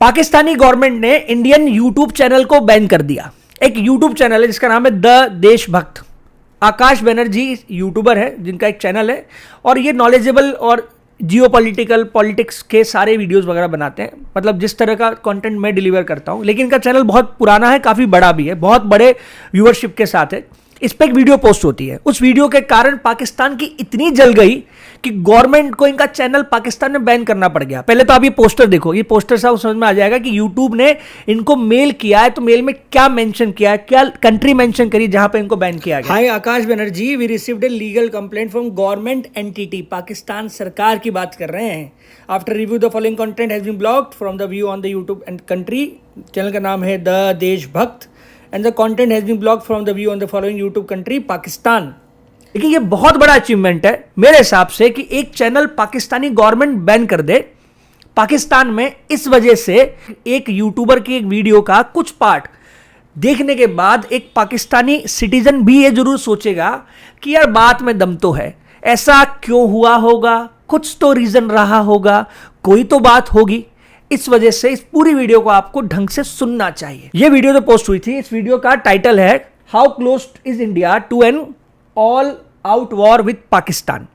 Pakistani government ने Indian YouTube channel को ban कर दिया। एक यूट्यूब चैनल है जिसका नाम है द देशभक्त। आकाश बनर्जी यूट्यूबर है जिनका एक चैनल है और ये नॉलेजेबल और जियोपॉलिटिकल पॉलिटिक्स के सारे वीडियोस वगैरह बनाते हैं, मतलब जिस तरह का कंटेंट मैं डिलीवर करता हूं। लेकिन इनका चैनल बहुत पुराना है, काफ़ी बड़ा भी है, बहुत बड़े व्यूअरशिप के साथ है। इस पर एक वीडियो पोस्ट होती है, उस वीडियो के कारण पाकिस्तान की इतनी जल गई कि गवर्नमेंट को इनका चैनल पाकिस्तान में बैन करना पड़ गया। पहले तो आप ये पोस्टर देखो, ये पोस्टर से समझ में आ जाएगा कि यूट्यूब ने इनको मेल किया है, तो मेल में क्या मेंशन किया है, क्या कंट्री मेंशन करी जहां पे इनको बैन किया गया। Hi Akash Banerjee, we received a legal complaint from government entity, Pakistan सरकार की बात कर रहे हैं। After review the following content has been blocked from the view on the YouTube and country. Channel का नाम है the Deshbhakt and the content has been blocked from the view on the following YouTube country Pakistan. देखिए ये बहुत बड़ा achievement है मेरे हिसाब से कि एक चैनल पाकिस्तानी गवर्नमेंट बैन कर दे पाकिस्तान में, इस वजह से एक यूट्यूबर की एक वीडियो का कुछ पार्ट देखने के बाद एक पाकिस्तानी सिटीजन भी ये जरूर सोचेगा कि यार बात में दम तो है, ऐसा क्यों हुआ होगा, कुछ तो रीजन रहा होगा, कोई तो बात होगी। इस वजह से इस पूरी वीडियो को आपको ढंग से सुनना चाहिए। यह वीडियो जो पोस्ट हुई थी, इस वीडियो का टाइटल है how close is India to an all out war with Pakistan,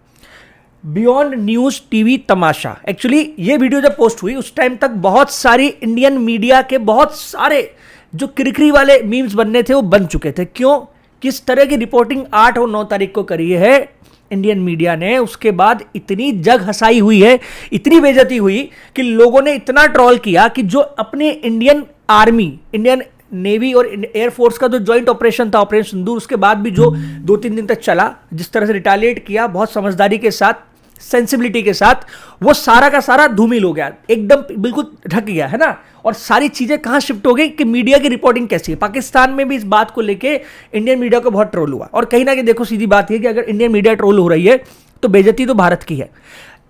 beyond news TV तमाशा। एक्चुअली ये वीडियो जब पोस्ट हुई उस टाइम तक बहुत सारी इंडियन मीडिया के बहुत सारे जो किरकिरी वाले मीम्स बनने थे वो बन चुके थे। क्यों? किस तरह की रिपोर्टिंग 8 और 9 तारीख को करी है इंडियन मीडिया ने, उसके बाद इतनी जग हंसाई हुई है, इतनी बेइज्जती हुई कि लोगों ने इतना ट्रोल किया कि जो अपने इंडियन आर्मी, इंडियन नेवी और एयरफोर्स का जो जॉइंट ऑपरेशन था, ऑपरेशन सिंदूर, उसके बाद भी जो 2-3 दिन तक चला, जिस तरह से रिटालिएट किया बहुत समझदारी के साथ, सेंसिबिलिटी के साथ, वो सारा का सारा धूमिल हो गया, एकदम बिल्कुल ढक गया है ना। और सारी चीजें कहां शिफ्ट हो गई कि मीडिया की रिपोर्टिंग कैसी है। पाकिस्तान में भी इस बात को लेके इंडियन मीडिया को बहुत ट्रोल हुआ और कहीं ना कहीं देखो सीधी बात है कि अगर इंडियन मीडिया ट्रोल हो रही है तो बेइज्जती तो भारत की है।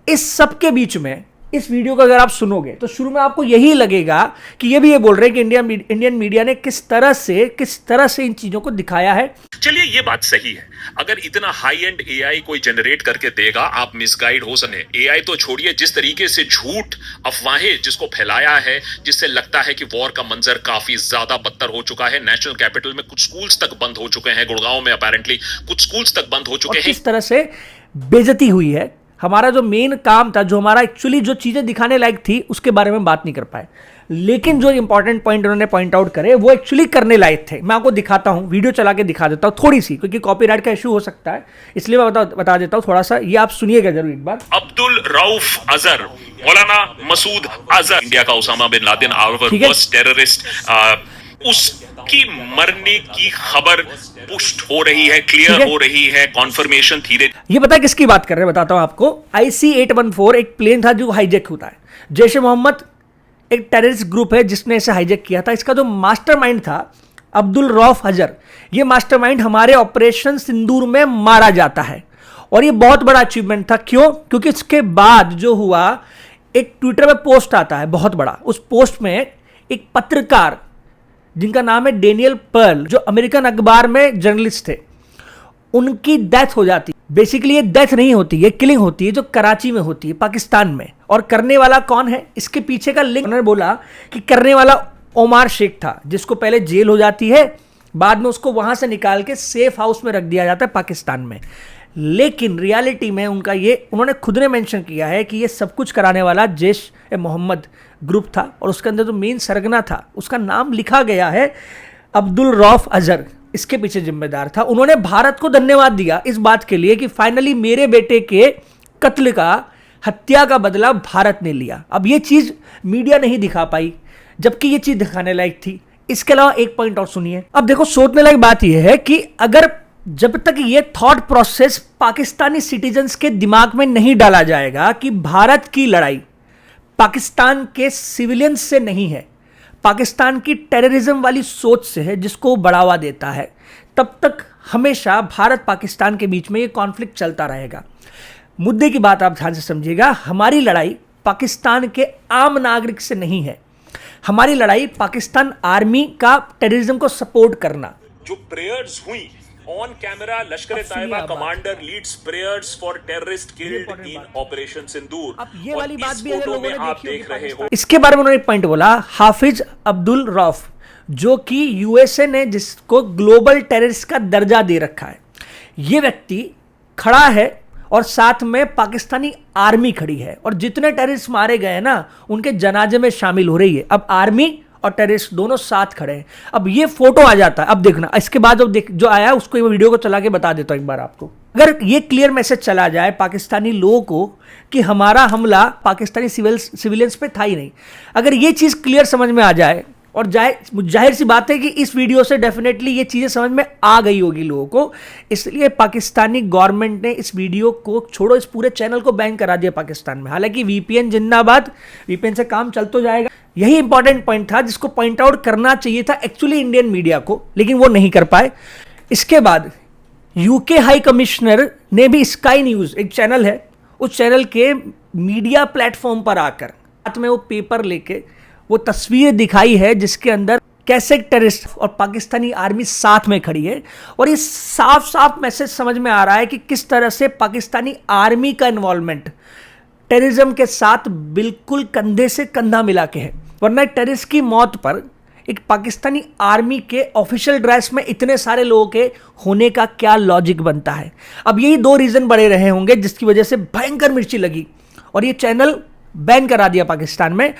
इस सब के बीच में इस वीडियो को अगर आप सुनोगे तो शुरू में आपको यही लगेगा कि ये भी ये बोल रहे हैं कि इंडियन मीडिया ने किस तरह से इन चीजों को दिखाया है। चलिए ये बात सही है, अगर इतना हाई एंड एआई कोई जनरेट करके देगा आप मिसगाइड हो सके। एआई तो छोड़िए, जिस तरीके से झूठ अफवाहें जिसको फैलाया है, जिससे लगता है कि वॉर का मंजर काफी ज्यादा बदतर हो चुका है। नेशनल कैपिटल में कुछ स्कूल्स तक बंद हो चुके हैं, गुड़गांव में अपेरेंटली कुछ स्कूल्स तक बंद हो चुके हैं। किस तरह से बेइज्जती हुई है। हमारा जो मेन काम था, जो हमारा एक्चुअली जो चीजें दिखाने लायक थी, उसके बारे में बात नहीं कर पाए। लेकिन जो इंपॉर्टेंट पॉइंट उन्होंने पॉइंट आउट करे वो एक्चुअली करने लायक थे। मैं आपको दिखाता हूं, वीडियो चला के दिखा देता हूं थोड़ी सी, क्योंकि कॉपीराइट का इशू हो सकता है, इसलिए मैं बता देता हूं थोड़ा सा। ये आप सुनिएगा जरूर एक बार। अब्दुल रऊफ अजहर, मौलाना मसूद अजहर, इंडिया का Osama bin Laden, our worst terrorist, उसकी मरने की खबर पुष्ट हो रही है, क्लियर हो रही है, कॉन्फर्मेशन धीरे। ये पता है किसकी बात कर रहे हैं, बताता हूं आपको। IC-814 एक प्लेन था जो हाईजैक होता है। जैश ए मोहम्मद एक टेररिस्ट ग्रुप है जिसने इसे हाईजैक किया था। इसका जो मास्टरमाइंड था अब्दुल रऊफ अजहर, ये मास्टरमाइंड हमारे ऑपरेशन सिंदूर में मारा जाता है और ये बहुत बड़ा अचीवमेंट था। क्यों? क्योंकि इसके बाद जो हुआ, एक ट्विटर में पोस्ट आता है बहुत बड़ा। उस पोस्ट में एक पत्रकार जिनका नाम है डेनियल पर्ल, जो अमेरिकन अखबार में जर्नलिस्ट थे, उनकी डेथ हो जाती। बेसिकली ये डेथ नहीं होती, ये किलिंग होती है जो कराची में होती है, पाकिस्तान में। और करने वाला कौन है, इसके पीछे का लिंक उन्होंने बोला कि करने वाला ओमार शेख था, जिसको पहले जेल हो जाती है, बाद में उसको वहां से निकाल के सेफ हाउस में रख दिया जाता है पाकिस्तान में। लेकिन रियलिटी में उनका ये, उन्होंने खुद ने मेंशन किया है कि ये सब कुछ कराने वाला जैश ए मोहम्मद ग्रुप था और उसके अंदर जो मेन सरगना था उसका नाम लिखा गया है अब्दुल रऊफ अजहर, इसके पीछे जिम्मेदार था। उन्होंने भारत को धन्यवाद दिया इस बात के लिए कि फाइनली मेरे बेटे के कत्ल का, हत्या का बदला भारत ने लिया। अब ये चीज मीडिया नहीं दिखा पाई, जबकि ये चीज दिखाने लायक थी। इसके अलावा एक पॉइंट और सुनिए। अब देखो, सोचने लायक बात यह है कि अगर जब तक ये थॉट प्रोसेस पाकिस्तानी सिटीजन्स के दिमाग में नहीं डाला जाएगा कि भारत की लड़ाई पाकिस्तान के सिविलियंस से नहीं है, पाकिस्तान की टेररिज्म वाली सोच से है जिसको बढ़ावा देता है, तब तक हमेशा भारत पाकिस्तान के बीच में ये कॉन्फ्लिक्ट चलता रहेगा। मुद्दे की बात आप ध्यान से समझिएगा, हमारी लड़ाई पाकिस्तान के आम नागरिक से नहीं है, हमारी लड़ाई पाकिस्तान आर्मी का टेररिज्म को सपोर्ट करना। जो प्रेयर्स हुई on camera Lashkar Taiba commander leads prayers for terrorist killed in operation Sindoor. अब ये वाली बात भी अगर लोगों ने आप देखी देख रहे हो, इसके बारे में उन्होंने एक पॉइंट बोला, हाफिज अब्दुल रऊफ, जो कि यूएसए ने जिसको ग्लोबल टेररिस्ट का दर्जा दे रखा है, ये व्यक्ति खड़ा है और साथ में पाकिस्तानी आर्मी खड़ी है, और जितने टेररिस्ट मारे गए ना उनके जनाजे में शामिल हो रही है। अब आर्मी और टेररिस्ट दोनों साथ खड़े हैं। अब ये फोटो आ जाता है, अब देखना इसके बाद जो आया उसको, ये वीडियो को चला के बता देता हूं एक बार आपको। अगर ये क्लियर मैसेज चला जाए पाकिस्तानी लोगों को कि हमारा हमला पाकिस्तानी सिविलियंस पे था ही नहीं, अगर ये चीज क्लियर समझ में आ जाए, और जाहिर सी बात है कि इस वीडियो से डेफिनेटली ये चीजें समझ में आ गई होगी लोगों को, इसलिए पाकिस्तानी गवर्नमेंट ने इस वीडियो को छोड़ो, इस पूरे चैनल को बैन करा दिया पाकिस्तान में। हालांकि वीपीएन जिंदाबाद, वीपीएन से काम चल तो जाएगा। यही इंपॉर्टेंट पॉइंट था जिसको पॉइंट आउट करना चाहिए था एक्चुअली इंडियन मीडिया को, लेकिन वो नहीं कर पाए। इसके बाद यूके हाई कमिश्नर ने भी स्काई न्यूज एक चैनल है, उस चैनल के मीडिया प्लेटफॉर्म पर आकर हाथ में वो पेपर लेके वो तस्वीर दिखाई है जिसके अंदर कैसे टेररिस्ट और पाकिस्तानी आर्मी साथ में खड़ी है, और ये साफ साफ मैसेज समझ में आ रहा है कि किस तरह से पाकिस्तानी आर्मी का इन्वॉल्वमेंट टेररिज्म के साथ बिल्कुल कंधे से कंधा मिला के है। वरना टेररिस्ट की मौत पर एक पाकिस्तानी आर्मी के ऑफिशियल ड्रेस में इतने सारे लोगों के होने का क्या लॉजिक बनता है। अब यही दो रीजन बड़े रहे होंगे जिसकी वजह से भयंकर मिर्ची लगी और ये चैनल बैन करा दिया पाकिस्तान में।